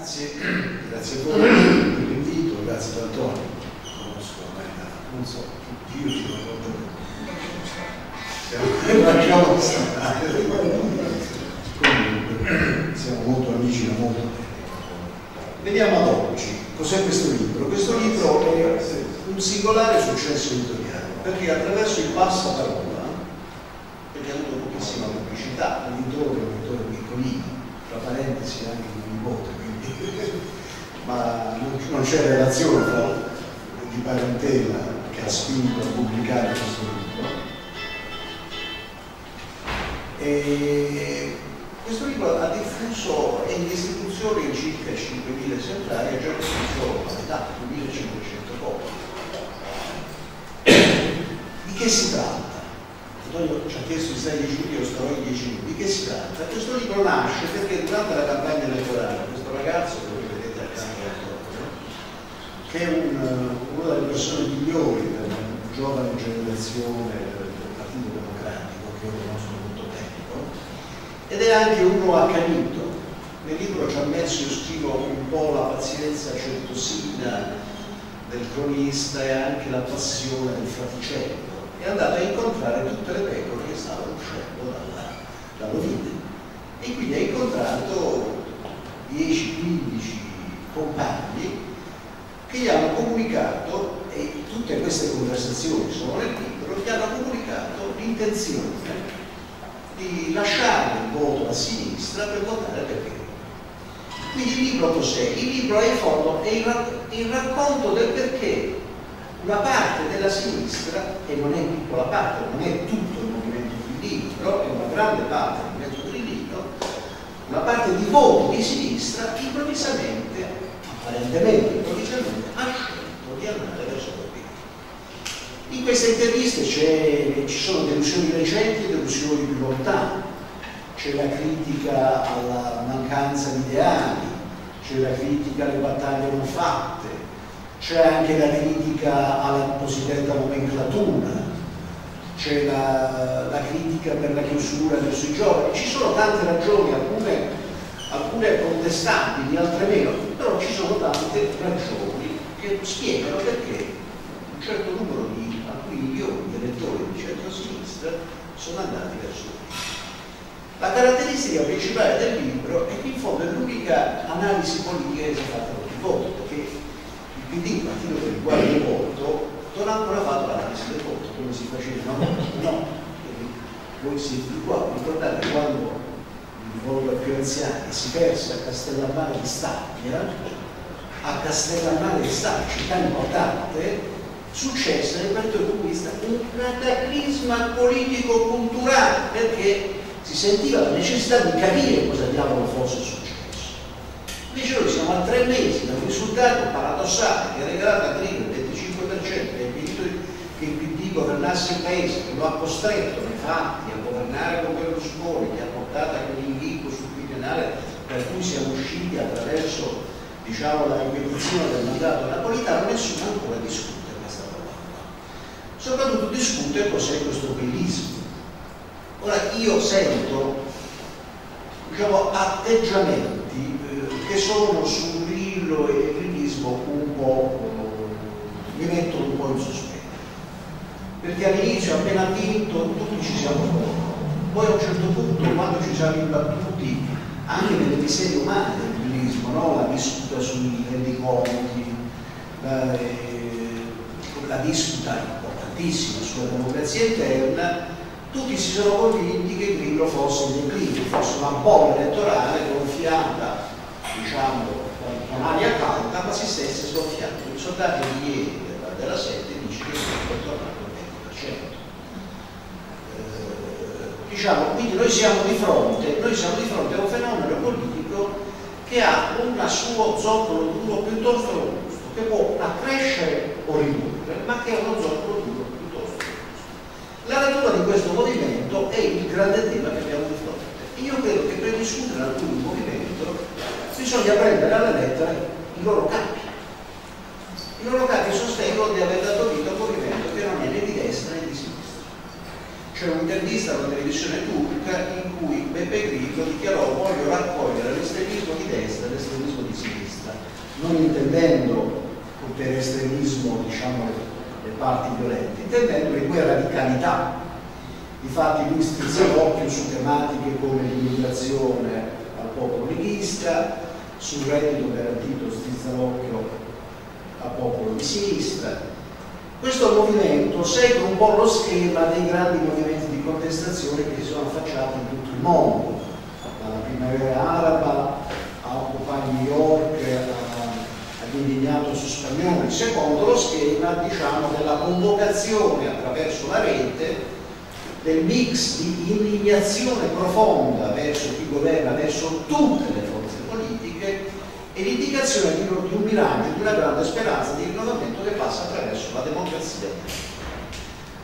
Grazie a voi per l'invito, grazie ad Antonio, conosco ormai non so, io ti comunque siamo molto amici da molto tempo. Veniamo ad oggi. Cos'è questo libro? Questo libro è un singolare successo editoriale, perché attraverso il passaparola, perché ha avuto pochissima pubblicità, l'editore è un editore piccolino, tra parentesi anche un nipote, quindi ma non c'è relazione tra di parentela che ha spinto a pubblicare questo libro. E questo libro ha diffuso in distribuzione in circa 5.000 esemplari, ha già diffuso a metà, 2.500 copie. Di che si tratta? Antonio ci ha chiesto di stare 10 minuti, io starò in 10 minuti. Di che si tratta? Questo libro nasce perché durante la campagna elettorale questo ragazzo, che voi vedete accanto a Antonio, che è una delle persone migliori della giovane generazione del Partito Democratico, che io conosco molto tempo, ed è anche uno accanito. Nel libro ci ha messo, io scrivo un po' la pazienza certosina del cronista e anche la passione del fraticello. È andato a incontrare tutte le pecore che stavano uscendo dall'ovile e quindi ha incontrato 10-15 compagni che gli hanno comunicato, e tutte queste conversazioni sono nel libro, gli hanno comunicato l'intenzione di lasciare il voto a sinistra per votare per Pecore. Quindi il libro cos'è? Il libro è in fondo il racconto del perché una parte della sinistra, e non è piccola parte, non è tutto il movimento grillino, però è una grande parte del movimento grillino, una parte di voti di sinistra improvvisamente, apparentemente improvvisamente, ha scelto di andare verso il PD. In queste interviste ci sono delusioni recenti e delusioni più lontane, c'è la critica alla mancanza di ideali, c'è la critica alle battaglie non fatte, c'è anche la critica alla cosiddetta nomenclatura, c'è la critica per la chiusura verso i giovani. Ci sono tante ragioni, alcune contestabili, altre meno, però ci sono tante ragioni che spiegano perché un certo numero di alcuni milioni di elettori di centro-sinistra sono andati verso il PD. La caratteristica principale del libro è che in fondo è l'unica analisi politica che si è fatta con il voto, perché il PD, il partito per il quale io voto, non ha ancora fatto l'analisi del voto, come si faceva una volta, no. Voi siete qua, ricordate quando il voto per più anziani si perse a Castellammare di Stabia, città importante, successe nel Partito Comunista un cataclisma politico-culturale, perché si sentiva la necessità di capire cosa diavolo fosse successo. Invece noi siamo a 3 mesi da un risultato paradossale che ha regalato a Grillo il 25%, che ha impedito che il PD governasse il paese, che lo ha costretto nei fatti a governare con Berlusconi, che ha portato a quell'inghippo sul quinquennale per cui siamo usciti attraverso, diciamo, la ripetizione del mandato napolitano. Nessuno ancora discute questa parola. Soprattutto discute cos'è questo grillismo. Ora io sento, diciamo, atteggiamenti che sono su Grillo e il grillismo un po', mi mettono un po' in sospetto, perché all'inizio appena vinto tutti ci siamo accorti, poi a un certo punto, quando ci siamo imbattuti anche nelle miserie umane del grillismo, no? La disputa sui rendiconti, la disputa importantissima sulla democrazia interna, tutti si sono convinti che Grillo fosse in declino, fosse una bolla elettorale gonfiata, diciamo, con aria calda, ma si stesse sgonfiando. Il sondaggio di ieri della 7 dice che Grillo è tornato al 20%. Diciamo, quindi noi siamo di fronte a un fenomeno politico che ha un suo zoccolo duro piuttosto robusto, che può accrescere o ridurre, ma che è uno zoccolo duro piuttosto robusto. La natura di questo movimento è il grande tema che abbiamo di fronte. Io credo che per discutere alcuni movimento bisogna prendere alla lettera i loro capi. I loro capi sostengono di aver dato vita a un movimento che non è né di destra né di sinistra. C'è un'intervista alla televisione turca in cui Beppe Grillo dichiarò: voglio raccogliere l'estremismo di destra e l'estremismo di sinistra. dell'estremismo, diciamo, le parti violente, intendendo le due radicalità. Difatti lui strizza l'occhio su tematiche come l'immigrazione al popolo leghista, sul reddito garantito strizza l'occhio al popolo di sinistra. Questo movimento segue un po' lo schema dei grandi movimenti di contestazione che si sono affacciati in tutto il mondo, dalla primavera araba a Occupy New York, all'indignato su Spagnoli, secondo lo schema, diciamo, della convocazione attraverso la rete del mix di indignazione profonda verso chi governa, verso tutte le forze politiche, e l'indicazione di un miraggio, di una grande speranza di rinnovamento che passa attraverso la democrazia.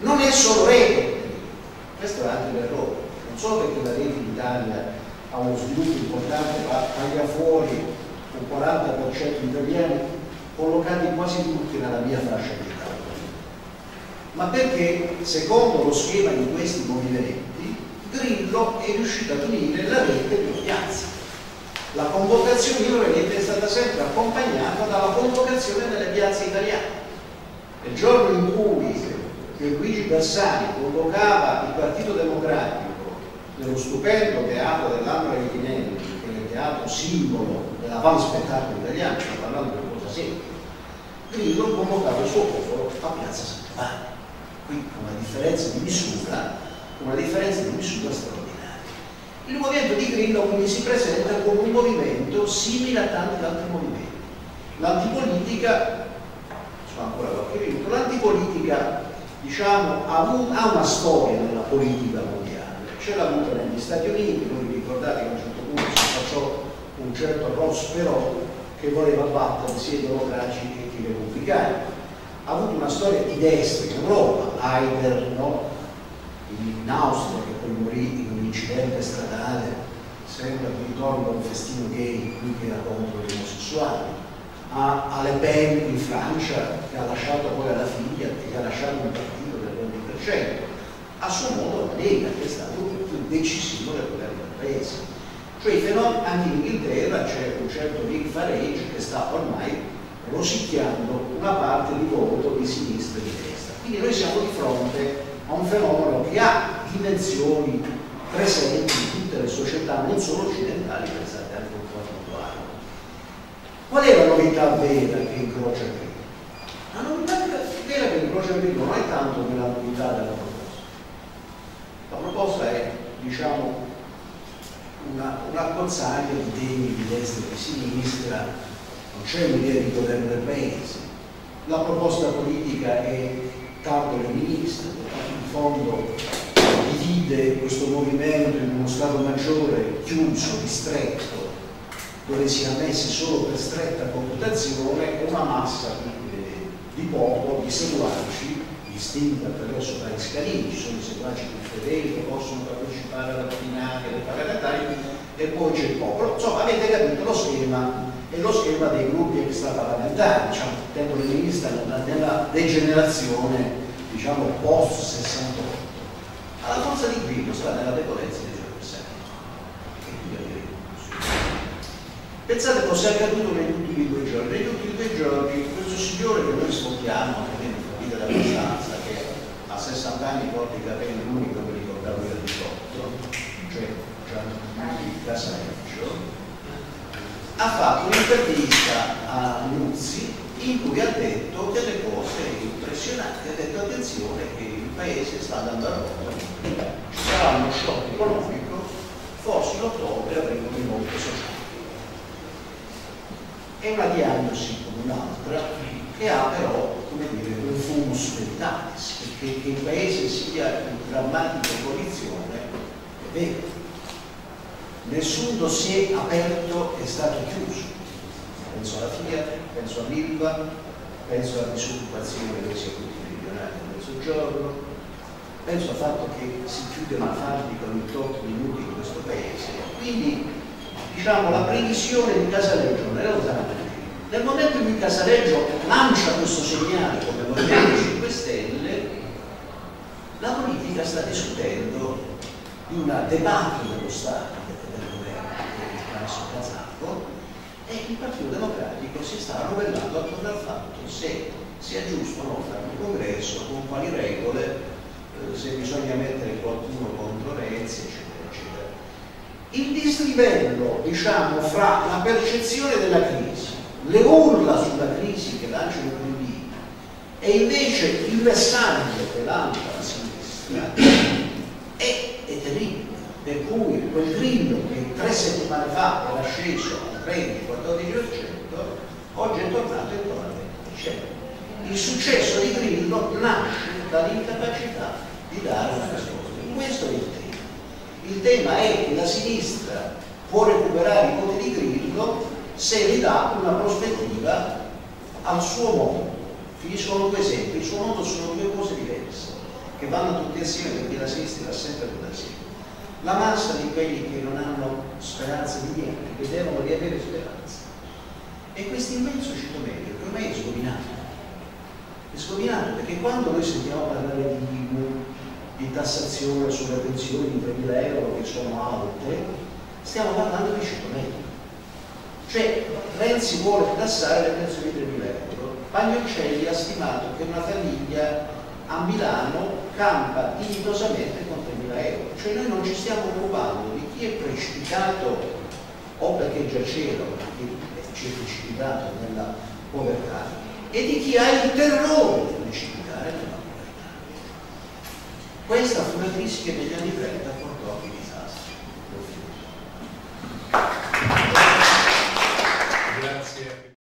Non è solo rete, questo è anche l'errore, non solo perché la rete in Italia ha uno sviluppo importante, ma taglia fuori un 40% di italiani collocati quasi tutti nella mia fascia di età, ma perché, secondo lo schema di questi movimenti, Grillo è riuscito ad unire la rete di piazza. La convocazione di rete è stata sempre accompagnata dalla convocazione nelle piazze italiane. Il giorno in cui Luigi Bersani convocava il Partito Democratico nello stupendo teatro dell'Ambra di Tinelli, che è il teatro simbolo dell'avanspettacolo italiano, stiamo parlando di una cosa seria, Grillo convocava il suo popolo a Piazza San Giovanni. Qui una differenza di misura straordinaria. Il movimento di Grillo quindi si presenta come un movimento simile a tanti altri movimenti. L'antipolitica, sono ancora qualche minuto, l'antipolitica, diciamo, ha una storia nella politica mondiale. Ce l'ha avuta negli Stati Uniti, voi vi ricordate che a un certo punto si facciò un certo Ross Perot che voleva battere sia i democratici che i repubblicani. Ha avuto una storia di destra in Europa, Haider, no? In Austria, che poi morì in un incidente stradale, sempre ritorno a un festino gay, lui che era contro gli omosessuali, a Le Pen in Francia, che ha lasciato poi alla figlia, che ha lasciato un partito del 20%, a suo modo la Lega, che è stato più decisivo del governo del paese. Cioè i fenomeni, anche in Inghilterra c'è un certo Rick Farage che sta ormai rosicchiando una parte di voto di sinistra e di destra. Quindi noi siamo di fronte a un fenomeno che ha dimensioni presenti in tutte le società, non solo occidentali, pensate anche un po' attuali. Qual è la novità vera che incrocia Grillo? La novità vera che incrocia Grillo non è tanto quella novità della proposta. La proposta è, diciamo, una accozzaglia di temi di destra e di sinistra, non c'è un'idea di governo del paese. La proposta politica è tanto leninista, in fondo divide questo movimento in uno Stato maggiore chiuso, ristretto, dove si è ammessi solo per stretta computazione, e una massa di popolo, di seguaci, distinta attraverso vari scalini. Ci sono i seguaci più fedeli che possono partecipare alla ordinaria, alle parlamentari, e poi c'è il popolo. Insomma, avete capito lo schema, è lo schema dei gruppi extraparlamentari, diciamo, tempo leninista nella degenerazione, diciamo, post 68. Alla forza di Grillo sta nella debolezza dei avversari. Pensate cosa è accaduto negli ultimi 2 giorni. Negli ultimi 2 giorni questo signore che noi sfottiamo, che viene vita dall'abbastanza, che a 60 anni porta i capelli l'unico che ricordavo era 18, cioè Gianluigi Casaleggio, ha fatto un'intervista a Nuzzi in cui ha detto delle cose impressionanti. Ha detto: attenzione che il paese sta andando a rotolo, ci sarà uno shock economico, forse in ottobre avremo un rivolto sociale. È una diagnosi come un'altra che ha però, come dire, un fumus veritatis, perché che il paese sia in drammatica condizione è vero. Nessun dossier aperto è stato chiuso. Penso alla Fiat, penso all'Ilva, penso alla disoccupazione dei istituti meridionali del Mezzogiorno, penso al fatto che si chiude una fabbrica ogni 8 minuti in questo paese. Quindi, diciamo, la previsione di Casaleggio non era lontana. Nel momento in cui Casaleggio lancia questo segnale come Movimento 5 Stelle, la politica sta discutendo di una debacle dello Stato, del governo, che è messo Casacco, e il Partito Democratico si sta arrovellando attorno al fatto se sia giusto no, fare un congresso con quali regole, se bisogna mettere qualcuno contro Renzi, eccetera, eccetera. Il dislivello, diciamo, fra la percezione della crisi, le urla sulla crisi che lanciano i PD e invece il messaggio che lancia la sinistra è terribile. Per cui quel Grillo che 3 settimane fa era sceso al 13-14%, oggi è tornato intorno al 20%. Il successo di Grillo nasce dall'incapacità di dare una risposta. Questo è il tema. Il tema è che la sinistra può recuperare i voti di Grillo se gli dà una prospettiva al suo mondo. Finiscono 2 esempi. Il suo mondo sono 2 cose diverse che vanno tutte assieme, perché la sinistra va sempre tutte assieme. La massa di quelli che non hanno speranza di niente, che devono riavere speranza, e questo immenso ceto medio che ormai è sgominato. È sgominato perché quando noi sentiamo parlare di IMU, di tassazione sulle pensioni di 3.000 euro che sono alte, stiamo parlando di ceto medio. Cioè Renzi vuole tassare le pensioni di 3.000 euro. Pagnoccelli ha stimato che una famiglia a Milano campa dignitosamente con 3.000 euro. Cioè noi non ci stiamo occupando di chi è precipitato o perché già c'era o perché ci è precipitato nella povertà e di chi ha il terrore di precipitare nella povertà. Questa fu una crisi che negli anni 30 portò a disastri. Grazie.